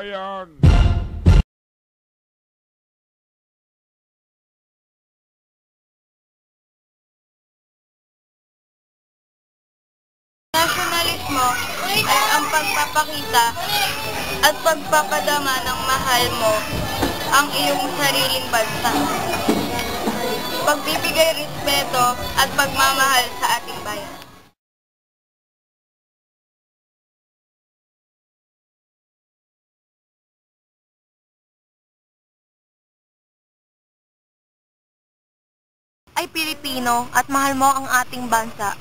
bayan. Nasyonalismo ay ang pagpapakita at pagpapadama ng mahal mo ang iyong sariling bansa. Pagbibigay respeto at pagmamahal sa ating bayan. Ay Pilipino at mahal mo ang ating bansa.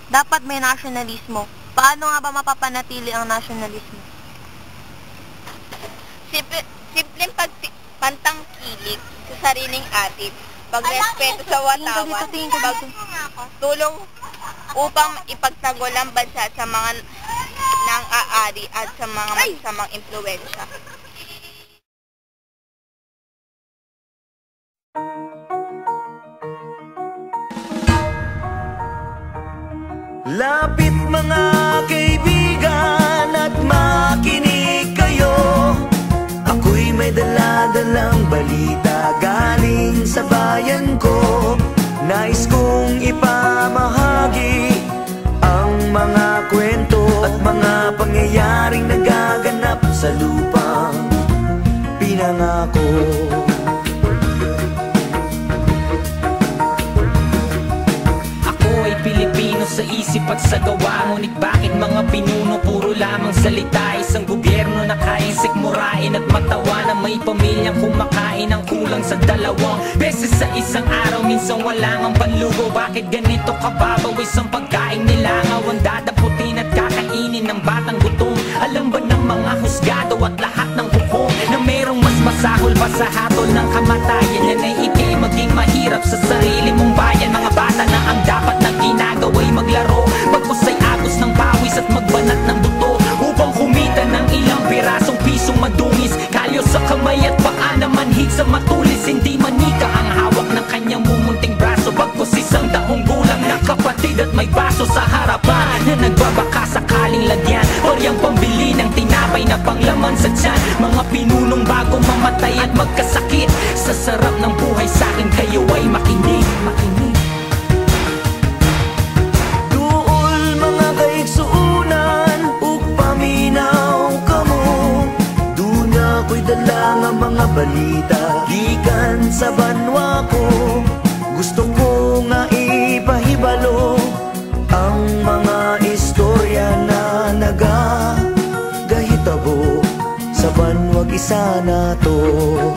Dapat may nasyonalismo. Paano nga ba mapapanatili ang nasyonalismo? Simpleng pantangkilik sa sariling atin, pagrespeto sa watawan, pagtulong upang ipagtanggol ang bansa sa mga nang-aari at sa mga masamang impluwensya. Lapit mga kaibigan at makinig kayo. Ako'y may dala-dalang balita galing sa bayan ko. Nais kong ipamahagi ang mga kwento at mga pangyayaring nagaganap sa lupang pinangako. Sa isip at sa gawa, ngunit bakit mga pinuno puro lamang salita? Isang gobyerno na kayang sikmurain at matawa na may pamilyang kumakain ng kulang sa 2 beses sa isang araw. Minsan wala ngang panlugo. Bakit ganito kababawis ang pagkain nila? Ngawan dadaputin at kakainin ng batang gutom. Alam ba ng mga husgado at lahat ng hukom na merong mas masahol pa sa hatol ng kamatayan? Yan ay ikay maging mahirap sa sarili mong bayan. Mga bata na ang dapat na ginagawa'y maglaro, magkusay agos ng pawis at magbanat ng buto upang kumita ng ilang pirasong pisong madungis. Kalyo sa kamay at paa na manhid sa matulis. Hindi manika ang hawak ng kanyang mumunting braso, bagkus isang taong gulang na kapatid at may baso sa harapan na nagbabaka sakaling lagyan or yung pambili ng tinapay na panglaman sa tiyan. Mga pinunong bago mamatay at magkasakit, sa sarap ng buhay sa'kin kayo ay makinig. Dala nga mga balita gikan sa banwa ko. Gusto ko nga ipahibalo ang mga istorya na nagagahitabo sa banwag isa na to.